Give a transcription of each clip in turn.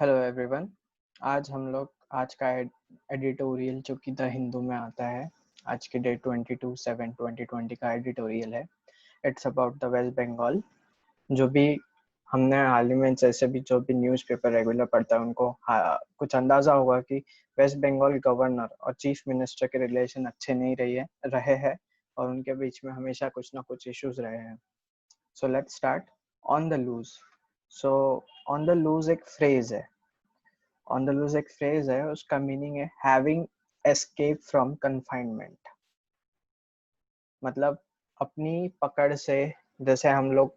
Hello everyone. आज का editorial जो कि द हिंदू में आता है, आज के डेट 22/7/2020 का एडिटोरियल है। It's about the West Bengal. जो भी हमने हाल ही में जैसे भी जो भी न्यूज़पेपर रेगुलर पढ़ता है उनको कुछ अंदाजा होगा कि वेस्ट बंगाल गवर्नर और चीफ मिनिस्टर के रिलेशन अच्छे नहीं रहे हैं और उनके बीच में हमेशा कुछ ना कुछ इश्यूज रहे हैं। So let's start. On the loose. So on the loose एक फ्रेज है। ऑन द लूज एक फ्रेज है, उसका मीनिंग है हैविंग एस्केप फ्रॉम कन्फाइनमेंट। मतलब अपनी पकड़ से, जैसे हम लोग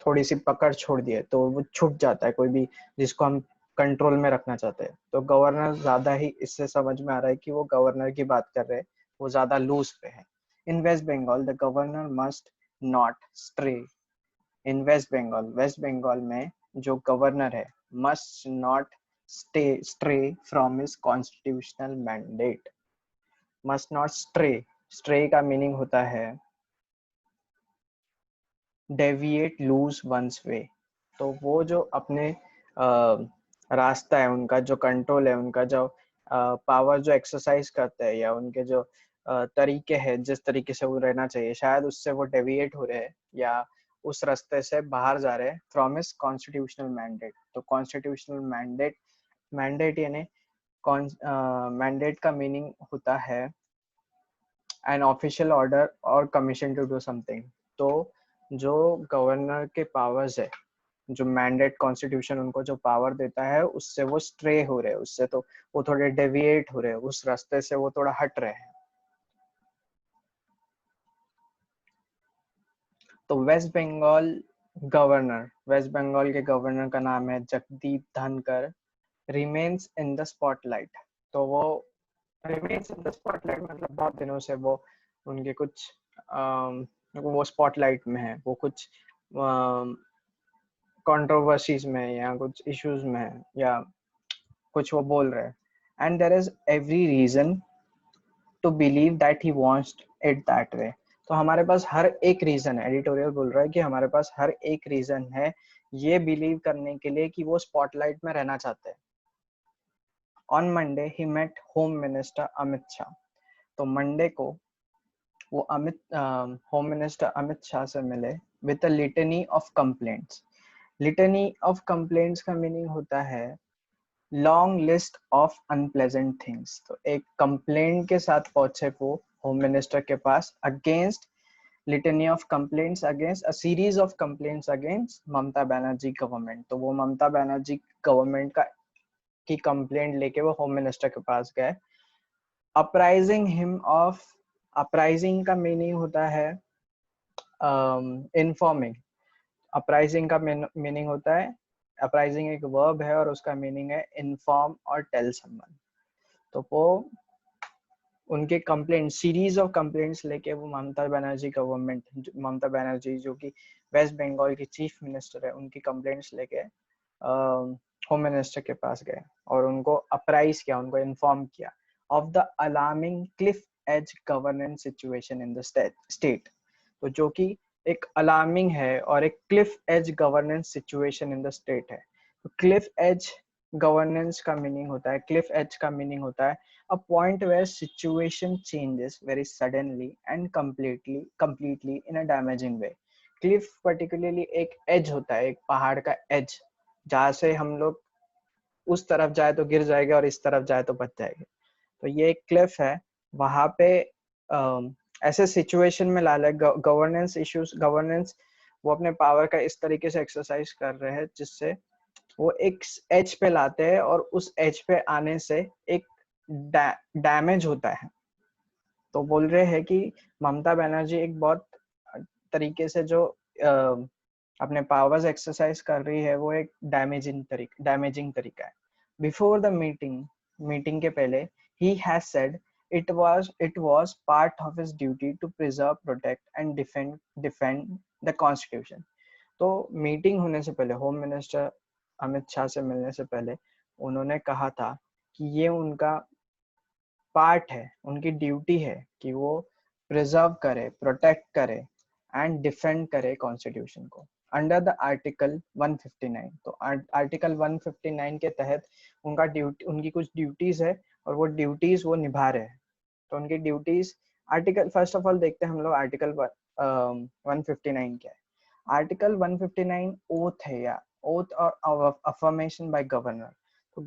थोड़ी सी पकड़ छोड़ दिए तो वो छूट जाता है, कोई भी जिसको हम कंट्रोल में रखना चाहते हैं। तो गवर्नर ज्यादा ही, इससे समझ में आ रहा है कि वो गवर्नर की बात कर रहे हैं, वो ज्यादा लूज पे है। In West Bengal the governor must not stray. In West Bengal में जो गवर्नर है must not stray from his constitutional mandate. Must not stray. Stray का मीनिंग होता है deviate, lose one's way. तो वो जो अपने रास्ता है, उनका जो कंट्रोल है, उनका जो पावर जो एक्सरसाइज करते हैं, या उनके जो तरीके हैं, जिस तरीके से वो रहना चाहिए, शायद उससे वो डेविएट हो रहे हैं या उस रास्ते से बाहर जा रहे हैं फ्रॉम हिज कॉन्स्टिट्यूशनल मैंडेट। तो कॉन्स्टिट्यूशनल मैंडेट यानी मैंडेट का मीनिंग होता है एन ऑफिशियल ऑर्डर और कमीशन टू डू समथिंग। तो जो गवर्नर के पावर्स है, जो मैंडेट कॉन्स्टिट्यूशन उनको जो पावर देता है, उससे वो स्ट्रे हो रहे हैं, उससे तो वो थोड़े डेविएट हो रहे हैं, उस रास्ते से वो थोड़ा हट रहे हैं। तो वेस्ट बंगाल के गवर्नर का नाम है जगदीप धनकर, रिमेन्स इन द स्पॉटलाइट। तो वो रिमेन्स इन द स्पॉटलाइट मतलब बहुत दिनों से वो उनके कुछ वो स्पॉटलाइट में है, वो कुछ कंट्रोवर्सीज में या कुछ इश्यूज में है, या कुछ वो बोल रहे हैं। And there is every reason to believe that he wants it that way. तो हमारे पास हर एक रीजन है, एडिटोरियल बोल रहा है कि हमारे पास हर एक रीजन है ये बिलीव करने के लिए कि वो स्पॉटलाइट में रहना चाहते हैं। On Monday he met home minister Amit Shah. तो मंडे को वो होम मिनिस्टर अमित शाह से मिले with a litany of complaints. Litany of complaints का मीनिंग होता है long list of unpleasant things. तो एक कंप्लेंट के साथ पहुंचे वो होम मिनिस्टर के पास against litany of complaints against a series of complaints against Mamata Banerjee government. तो वो ममता बनर्जी गवर्नमेंट की कंप्लेंट लेके वो होम मिनिस्टर के पास गए। अपराइजिंग हिम ऑफ, अपराइजिंग का मीनिंग होता है इन्फॉर्मिंग। अपराइजिंग का मीनिंग होता है, अपराइजिंग एक वर्ब है और उसका मीनिंग है इन्फॉर्म और टेल समवन। तो वो उनके कंप्लेंट, सीरीज ऑफ कंप्लेंट्स लेके वो ममता बनर्जी जो कि वेस्ट बंगाल की चीफ मिनिस्टर है, उनकी कंप्लेंट्स लेके होम मिनिस्टर के पास गए और उनको अपराइज किया, उनको इन्फॉर्म किया of the alarming Cliff age governance situation in the state. तो जो कि एक अलार्मिंग है और एक Cliff age governance situation in the state है। तो क्लिफ एज गवर्नेंस का मीनिंग होता है, क्लिफ एज का मीनिंग होता है a point where situation changes very suddenly and completely in a damaging way. Cliff particularly एक एज होता है, एक पहाड़ का एज, जहाँ से हम लोग उस तरफ जाए तो गिर जाएंगे और इस तरफ जाए तो बच जाएंगे। तो ये एक क्लिफ है, वहां पे ऐसे सिचुएशन में ला ले गवर्नेंस इश्यूज, गवर्नेंस वो अपने पावर का इस तरीके से एक्सरसाइज कर रहे हैं जिससे वो एक एज पे लाते हैं और उस एज पे आने से एक डैमेज होता है। तो बोल रहे हैं कि ममता बनर्जी एक बहुत तरीके से जो अपने पावर्स एक्सरसाइज कर रही है, वो एक डैमेजिंग तरीका है। बिफोर द मीटिंग के पहले he has said it was part of his duty to preserve, protect and defend the constitution. तो मीटिंग होने से पहले, होम मिनिस्टर अमित शाह से मिलने से पहले उन्होंने कहा था कि ये उनका पार्ट है, उनकी ड्यूटी है कि वो प्रिजर्व करे, प्रोटेक्ट करे एंड डिफेंड करे कॉन्स्टिट्यूशन को। Under the article 159। तो आर्टिकल 159 के तहत उनकी कुछ ड्यूटीज है और वो ड्यूटीज वो निभा रहे हैं। तो उनकी duties article first of all देखते हैं हम लोग आर्टिकल 159 क्या है। आर्टिकल 159 ओथ है या ओथ और अफर्मेशन बाय गवर्नर। तो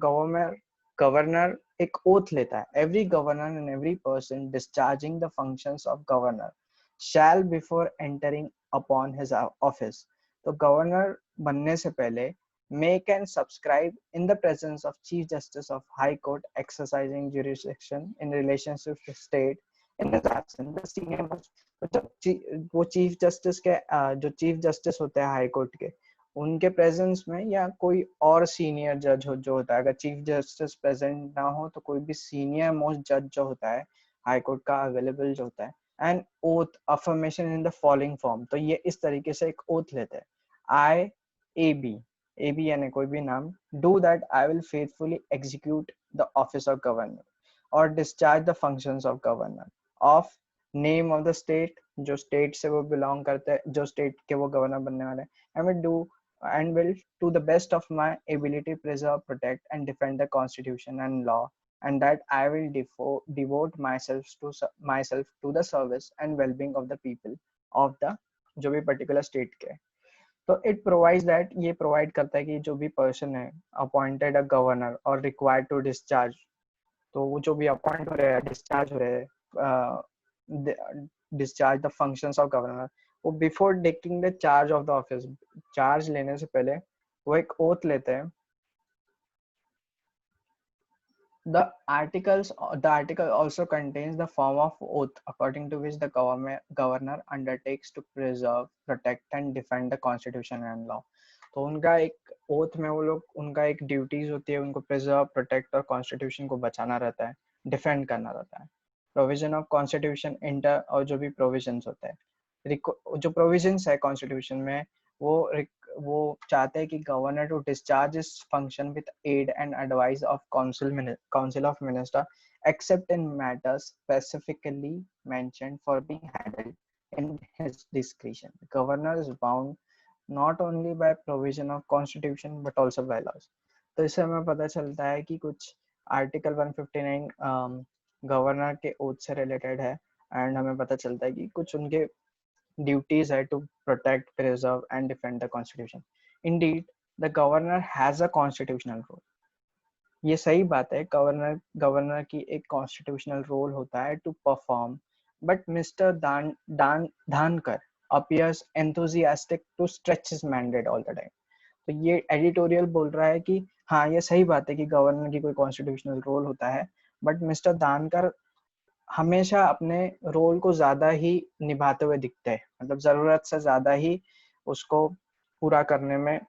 गवर्नर एक ओथ लेता है। Every governor and every person discharging the functions of governor shall before entering upon his office. तो गवर्नर बनने से पहले make and subscribe in the presence of Chief Justice of High Court exercising jurisdiction in relationship to state in his absence the senior most। तो जब वो chief justice के जो chief justice होते हैं हाई कोर्ट के उनके प्रेजेंस में या कोई और सीनियर जज जो होता है, अगर चीफ जस्टिस प्रेजेंट ना हो तो कोई भी सीनियर मोस्ट जज जो होता है हाई कोर्ट का अवेलेबल जो होता है and oath affirmation in the following form. तो ये इस तरीके से एक ओथ लेते हैं। आई ए बी यानी कोई भी नाम, do that I will faithfully execute the office of governor और discharge the functions of governor of name of the state, जो स्टेट से वो बिलोंग करते हैं, जो स्टेट के वो गवर्नर बनने वाले हैं। I will do and will to the best of my ability preserve, protect and defend the constitution and law, and that I will devote myself to the service and well-being of the people of the जो भी particular state के। तो it provides that, ये provide करता है कि जो भी पर्सन है अपॉइंटेड अ गवर्नर और रिक्वायर्ड टू डिस्चार्ज, तो वो जो भी अपॉइंट हो रहे हैं डिस्चार्ज हो रहे हैं discharge the functions of governor, वो before taking the charge of the office, charge लेने से पहले वो एक ओथ लेते हैं। The article also contains the form of oath according to which the governor undertakes to preserve, protect and defend the constitution and law। तो उनका एक ओथ में वो लोग, उनका एक ड्यूटीज होती है, उनको प्रिजर्व, प्रोटेक्ट और कॉन्स्टिट्यूशन को बचाना रहता है, डिफेंड करना रहता है। प्रोविजन ऑफ कॉन्स्टिट्यूशन इंटर और जो भी प्रोविजंस होते हैं, जो प्रोविजंस है कॉन्स्टिट्यूशन में, वो चाहते हैं कि governor to discharge his function with aid and advice of council of minister except in matters specifically mentioned for being handled in his discretion. Governor is bound not only by provision of constitution but also by laws. तो इससे हमें पता चलता है कि कुछ article 159 governor के oath से रिलेटेड है एंड हमें पता चलता है कि कुछ उनके duties are to protect, preserve and defend the constitution. Indeed, the governor has a constitutional role। ये सही बात है, गवर्नर की एक कॉन्स्टिट्यूशनल रोल होता है to perform, but Mr Dhankhar appears enthusiastic to stretch his mandate all the time। तो ये एडिटोरियल बोल रहा है कि हाँ ये सही बात है कि गवर्नर की कोई कॉन्स्टिट्यूशनल रोल होता है, बट मिस्टर धानकर हमेशा अपने रोल को ज्यादा ही निभाते हुए दिखते हैं, मतलब जरूरत से ज्यादा ही उसको पूरा करने में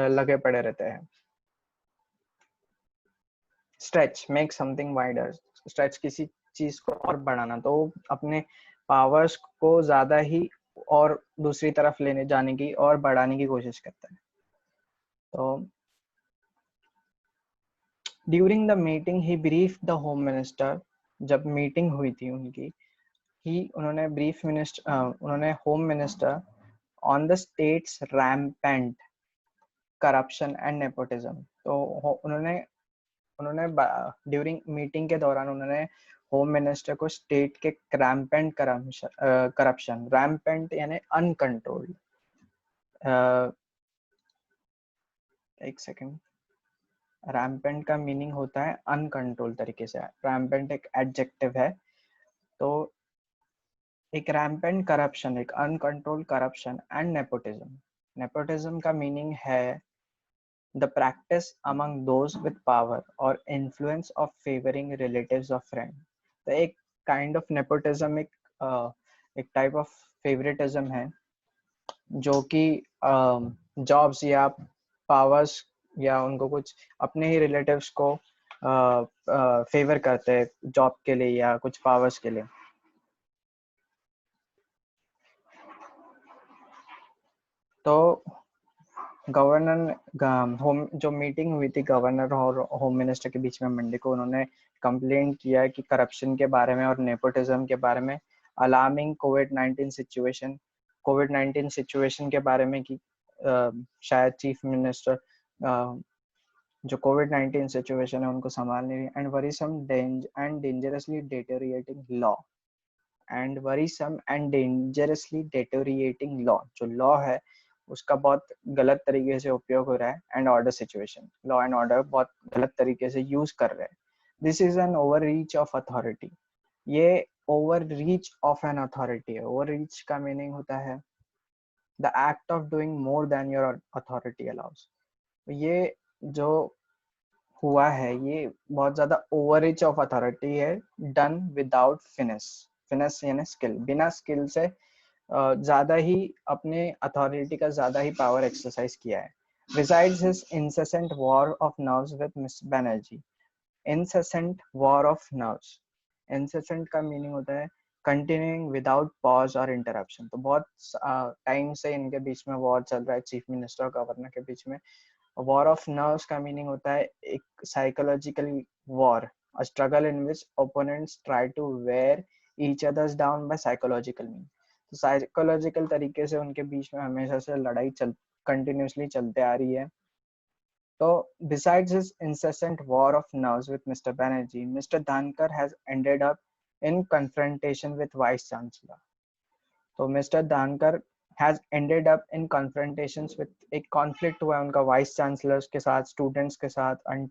लगे पड़े रहते हैं। Stretch make something wider, stretch किसी चीज को और बढ़ाना, तो अपने पावर्स को ज्यादा ही और दूसरी तरफ लेने जाने की और बढ़ाने की कोशिश करता है। तो during the meeting he brief the home minister, जब मीटिंग हुई थी उनकी, उन्होंने home minister on the states rampant corruption and nepotism. तो उन्होंने ड्यूरिंग मीटिंग के दौरान उन्होंने होम मिनिस्टर को स्टेट के रैम्पेंट करप्शन, रैम्पेंट यानी अनकंट्रोल्ड, एक सेकेंड, रैम्पेंट का मीनिंग होता है अनकंट्रोल तरीके से, रैम्पेंट एक एडजेक्टिव है। तो एक रैम्पेंट करप्शन, एक uncontrolled corruption and nepotism. Nepotism का मीनिंग है the practice among those with power or influence of favoring relatives or friends। तो एक kind of nepotism एक type of favoritism है जो कि jobs या powers या उनको कुछ अपने ही relatives को favor करते हैं job के लिए या कुछ powers के लिए। तो गवर्नर जो मीटिंग हुई थी गवर्नर और होम मिनिस्टर के बीच में मंडे को, उन्होंने कंप्लेंट किया कि करप्शन के बारे में और नेपोटिज्म के बारे में, अलार्मिंग कोविड-19 सिचुएशन के बारे में कि शायद चीफ मिनिस्टर जो कोविड-19 सिचुएशन है उनको संभाल नहीं रही, and worrisome and dangerously deteriorating law, and worrisome and dangerously deteriorating law, जो लॉ है उसका बहुत गलत तरीके से उपयोग हो रहा है, and order situation, law and order बहुत गलत तरीके से यूज कर रहे हैं. This is an overreach of authority. ये overreach of an authority है. ओवर रीच का मीनिंग होता है the act of doing more than your authority allows. ये जो हुआ है ये बहुत ज्यादा ओवर रीच ऑफ अथॉरिटी है, डन विदाउट फिनिश. फिनिश यानी स्किल, बिना स्किल से ज्यादा ही अपने अथॉरिटी का ज्यादा ही पावर एक्सरसाइज किया है. Besides his incessant war of nerves with Miss Banerjee. Incessant war of nerves. Incessant का मीनिंग होता है continuing without pause or interruption. तो बहुत टाइम से इनके बीच में वॉर चल रहा है, चीफ मिनिस्टर और गवर्नर के बीच में. वॉर ऑफ नर्व्स का मीनिंग होता है एक psychological war, a struggle in which opponents try to wear each others down by psychological means. तो साइकोलॉजिकल तरीके से उनके बीच में हमेशा से लड़ाई कंटिन्यूसली चलते आ रही है. तो besides his incessant war of nerves with Mr. Banerjee, Mr. Dhankar has ended up in confrontation with Vice Chancellor. तो Mr. Dhankar has ended up in confrontations with, एक conflict हुआ है उनका वाइस चांसलर्स के साथ, स्टूडेंट्स के साथ, and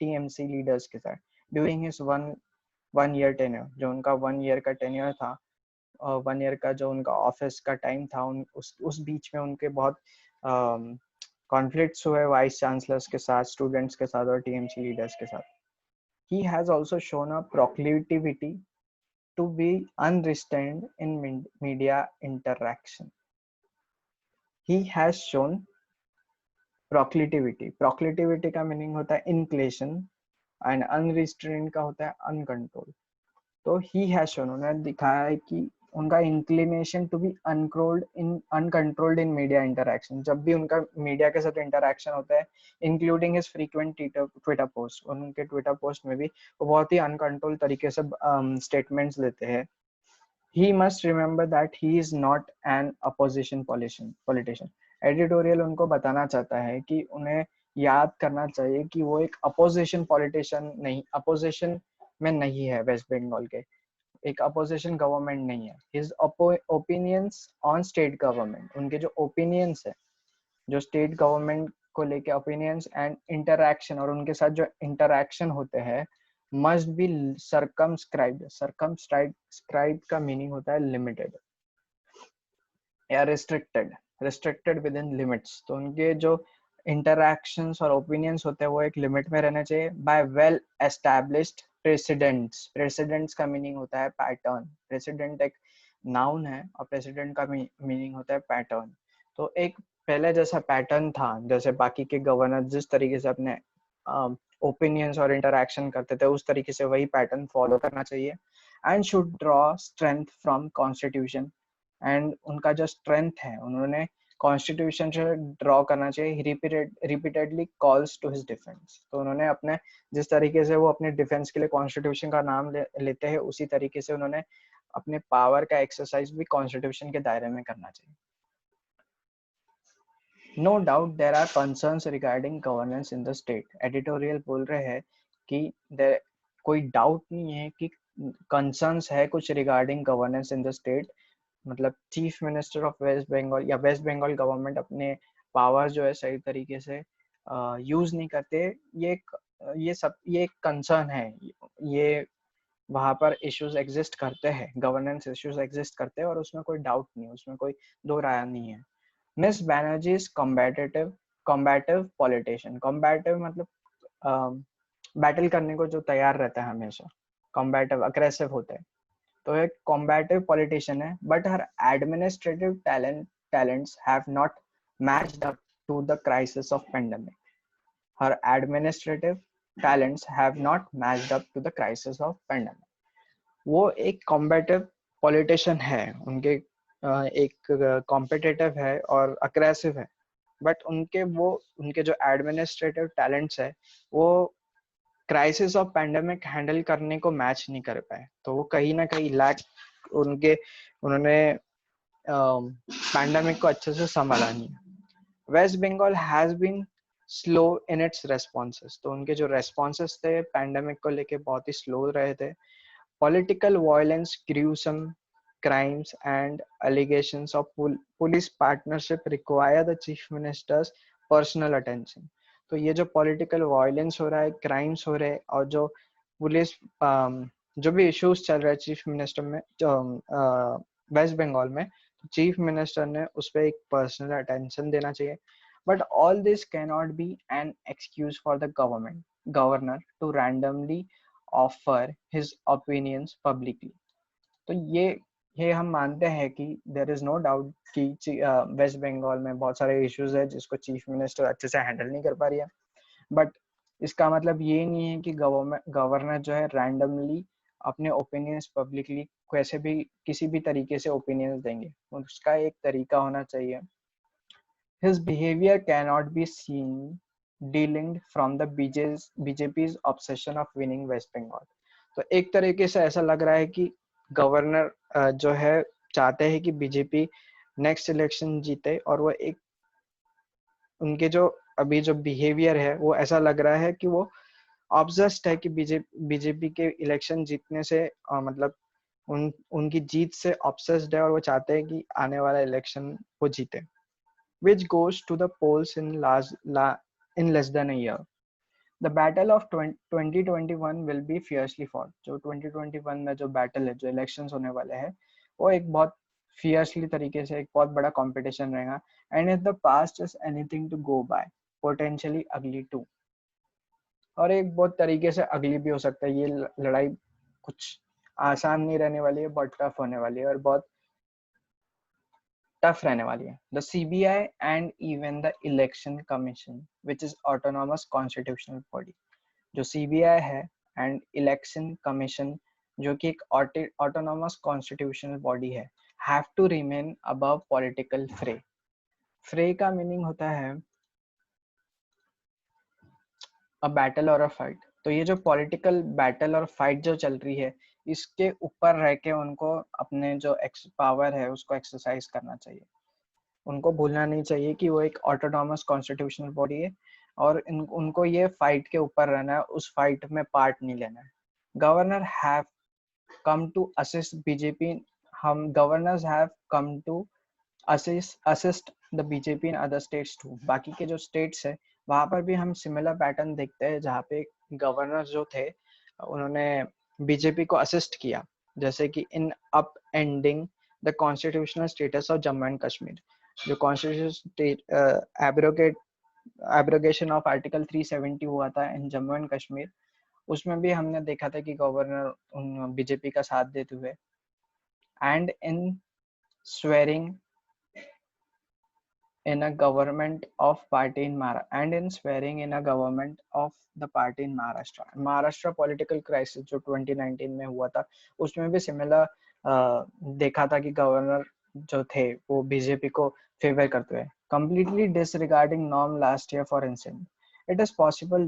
TMC leaders के साथ during his one year tenure. जो उनका 1 year का tenure था, 1 year का जो उनका ऑफिस का टाइम था, उस बीच में उनके बहुत कॉन्फ्लिक्ट्स हुए वाइस चांसलर्स के साथ, स्टूडेंट्स के साथ और टीएमसी लीडर्स के साथ. He has also shown a proclivity to be unrestrained in media interaction. He has shown proclivity. Proclivity का मीनिंग होता है inclination and unrestrained का होता है uncontrolled. तो he has shown, उन्होंने दिखाया है कि उनका inclination to be uncontrolled in media interaction. जब भी उनका मीडिया के साथ इंटरैक्शन होता है, including his frequent Twitter post, उनके ट्विटर पोस्ट में भी वो बहुत ही अनकंट्रोल तरीके से स्टेटमेंट्स लेते हैं. He must remember that he is not an opposition politician. Editorial उनको बताना चाहता है कि उन्हें याद करना चाहिए कि वो एक अपोजिशन पॉलिटिशियन नहीं, अपोजिशन में नहीं है वेस्ट बंगाल के, एक अपोजिशन गवर्नमेंट नहीं है. His opinions on state government, उनके जो ओपिनियंस है, जो स्टेट गवर्नमेंट को लेके ओपिनियंस एंड इंटरैक्शन, और उनके साथ जो इंटरैक्शन होते हैं, मस्ट बी सर्कमस्क्राइब्ड. सर्कमस्क्राइब्ड का मीनिंग होता है लिमिटेड या रिस्ट्रिक्टेड विद इन लिमिट्स. तो उनके जो इंटरैक्शंस और ओपिनियंस होते हैं वो एक लिमिट में रहना चाहिए. बाय वेल एस्टैब्लिश्ड प्रेसिडेंट्स का मीनिंग होता है पैटर्न. प्रेसिडेंट एक नाउन है और प्रेसिडेंट का मीनिंग होता है पैटर्न. तो एक पहले जैसा पैटर्न था, जैसे बाकी के गवर्नर जिस तरीके से अपने ओपिनियंस और इंटरैक्शन करते थे, उस तरीके से वही पैटर्न फॉलो करना चाहिए. And should draw strength from constitution. And उनका जो स्ट्रेंथ है उन्होंने कॉन्स्टिट्यूशन से ड्रॉ करना चाहिए. Repeatedly calls to his defence. तो उन्होंने अपने जिस तरीके से वो अपने डिफेंस के लिए कॉन्स्टिट्यूशन का नाम लेते हैं, उसी तरीके से उन्होंने अपने पावर का एक्सरसाइज भी कॉन्स्टिट्यूशन के दायरे में करना चाहिए. No doubt there are concerns regarding governance in the state. Editorial बोल रहे हैं कि कोई डाउट नहीं है कि कंसर्न्स है कुछ regarding governance in the state. मतलब chief minister of West Bengal या वेस्ट बंगाल गवर्नमेंट अपने पावर जो है सही तरीके से यूज नहीं करते. ये एक कंसर्न है. ये वहां पर इश्यूज एग्जिस्ट करते हैं, गवर्नेंस इश्यूज एग्जिस्ट करते हैं, और उसमें कोई डाउट नहीं है, उसमें कोई दो राय नहीं है. Miss Banerjee is combative politician. Combative मतलब बैटल करने को जो तैयार रहता है हमेशा. कॉम्बैटिव अग्रेसिव होता है. तो एक कॉम्बैटिव पॉलिटिशियन है, but her administrative talents have not matched up to the crisis of pandemic. Her administrative talents have not matched up to the crisis of pandemic. वो एक कॉम्बैटिव पॉलिटिशियन है, उनके एक कॉम्पिटिटिव है और अग्रेसिव है, but उनके जो एडमिनिस्ट्रेटिव टैलेंट्स है वो क्राइसिस ऑफ पैंडेमिक हैंडल करने को मैच नहीं कर पाए. तो वो कहीं ना कहीं उन्होंने पैंडेमिक को अच्छे से संभाला नहीं. West Bengal has been slow in its responses, तो उनके जो रेस्पॉन्सेस थे पैंडेमिक को लेके बहुत ही स्लो रहे थे. Political violence, gruesome crimes, and allegations of police partnership require the chief minister's personal attention. तो ये जो political violence हो रहा है, crimes हो रहे हैं, और जो पुलिस जो भी issues चल रहे हैं चीफ मिनिस्टर में वेस्ट बंगाल में, चीफ मिनिस्टर ने उस पर एक पर्सनल अटेंशन देना चाहिए. But all this can not be an excuse for the governor to randomly offer his opinions publicly. तो ये हम मानते हैं कि देयर इज नो डाउट कि वेस्ट बंगाल में बहुत सारे इश्यूज है जिसको चीफ मिनिस्टर अच्छे से हैंडल नहीं कर पा रही है. बट इसका मतलब ये नहीं है कि गवर्नर जो है रैंडमली अपने ओपिनियंस पब्लिकली कैसे भी किसी भी तरीके से ओपिनियंस देंगे. उसका एक तरीका होना चाहिए. His behavior cannot be seen delinked from the BJP's obsession of winning West Bengal. तो एक तरीके से ऐसा लग रहा है कि गवर्नर जो है चाहते हैं कि बीजेपी नेक्स्ट इलेक्शन जीते, और वो एक उनके जो अभी जो बिहेवियर है वो ऐसा लग रहा है कि वो ऑब्सेस्ड है कि बीजेपी के इलेक्शन जीतने से मतलब उनकी जीत से ऑब्सेस्ड है, और वो चाहते हैं कि आने वाला इलेक्शन वो जीते, which goes to the polls in less than a year. The battle of 2021 will be fiercely fought. जो 2021 में जो battle है, जो elections होने वाले हैं, वो एक बहुत fiercely तरीके से एक बहुत बड़ा competition रहेगा. And if the past is anything to go by, potentially ugly too. और एक बहुत तरीके से अगली भी हो सकता है. ये लड़ाई कुछ आसान नहीं रहने वाली है, बहुत टफ होने वाली है और बहुत टफ रहने वाली है. The CBI and even the election commission which is autonomous constitutional body, जो CBI है एंड इलेक्शन कमीशन जो कि एक ऑटोनॉमस कॉन्स्टिट्यूशनल बॉडी है, have to remain above political fray. Fray का मीनिंग होता है अ बैटल और अ फाइट. तो ये जो पॉलिटिकल बैटल और फाइट जो चल रही है, इसके ऊपर रह के उनको अपने जो पावर है उसको एक्सरसाइज करना चाहिए. उनको भूलना नहीं चाहिए कि वो एक ऑटोनॉमस कॉन्स्टिट्यूशनल बॉडी है, और उनको ये फाइट के ऊपर रहना है, उस फाइट में पार्ट नहीं लेना है. Governor have come to assist BJP. हम governors have come to assist the BJP in other states too. बाकी के जो स्टेट्स है वहां पर भी हम सिमिलर पैटर्न देखते हैं जहाँ पे गवर्नर्स जो थे उन्होंने बीजेपी को असिस्ट किया, जैसे कि in up ending the constitutional status of Jammu and Kashmir. जो कॉन्स्टिट्यूशन एब्रोगेशन ऑफ आर्टिकल 370 हुआ था इन जम्मू एंड कश्मीर, उसमें भी हमने देखा था कि गवर्नर बीजेपी का साथ देते हुए. And in swearing in a government of party in Maharashtra and in swearing in a government of the party in Maharashtra. Maharashtra political crisis जो 2019 में हुआ था, उसमें भी सिमिलर देखा था कि गवर्नर जो थे वो बीजेपी को फेवर करते हुए. Completely disregarding norm last year for instance. It is possible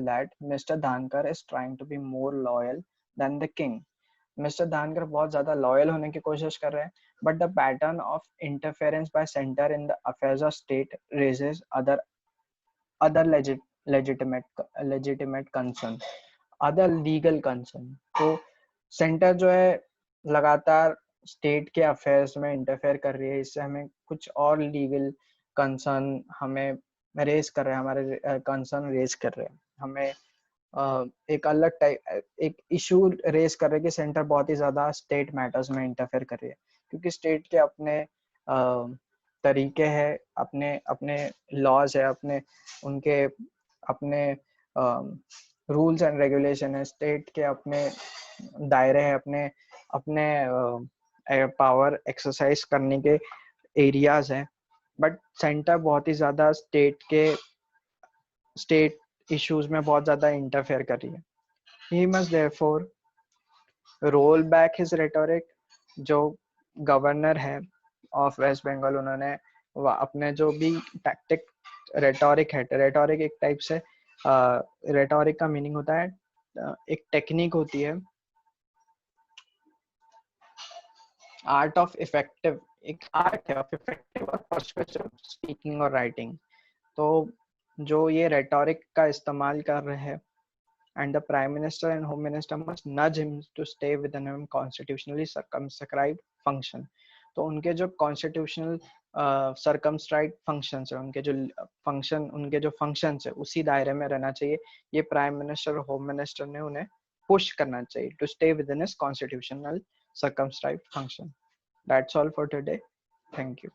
that Mr. Dhankar is trying to be more loyal than the king. Mister Dhankhar बहुत ज्यादा लॉयल होने की कोशिश कर रहे हैं, but the pattern of interference by center in the affairs of state raises other legitimate concern, other legal concern. तो centre जो है लगातार स्टेट के अफेयर्स में इंटरफेयर कर रही है, इससे हमें कुछ और लीगल कंसर्न हमें रेज कर रहे हैं, हमारे कंसर्न रेज कर रहे हैं. हमें एक अलग टाइप एक इशू रेज कर रहे हैं कि सेंटर बहुत ही ज्यादा स्टेट मैटर्स में इंटरफेयर कर रही है, क्योंकि स्टेट के अपने तरीके हैं, अपने अपने लॉज है, अपने उनके अपने रूल्स एंड रेगुलेशन है, स्टेट के अपने दायरे हैं, अपने अपने पावर एक्सरसाइज करने के एरियाज हैं. बट सेंटर बहुत ही ज्यादा स्टेट इश्यूज में बहुत ज्यादा इंटरफेयर कर रही है. He must therefore roll back his rhetoric. जो गवर्नर है ऑफ वेस्ट बंगाल, उन्होंने अपने जो भी टैक्टिक रेटोरिक है, रेटोरिक एक टाइप से रेटोरिक का मीनिंग होता है एक टेक्निक होती है, आर्ट ऑफ इफेक्टिव एक आर्ट है ऑफ इफेक्टिव और पर्सुएसिव स्पीकिंग और राइटिंग। तो जो ये रेटोरिक का इस्तेमाल कर रहे हैं, and the prime minister and home minister must nudge him to stay within a constitutionally circumscribed function। तो उनके जो कॉन्स्टिट्यूशनल सर्कमस्क्राइब्ड फंक्शंस है, उनके जो फंक्शंस है उसी दायरे में रहना चाहिए। ये प्राइम मिनिस्टर और होम मिनिस्टर ने उन्हें पुश करना चाहिए to stay within his constitutional circumscribed function। That's all for today. Thank you.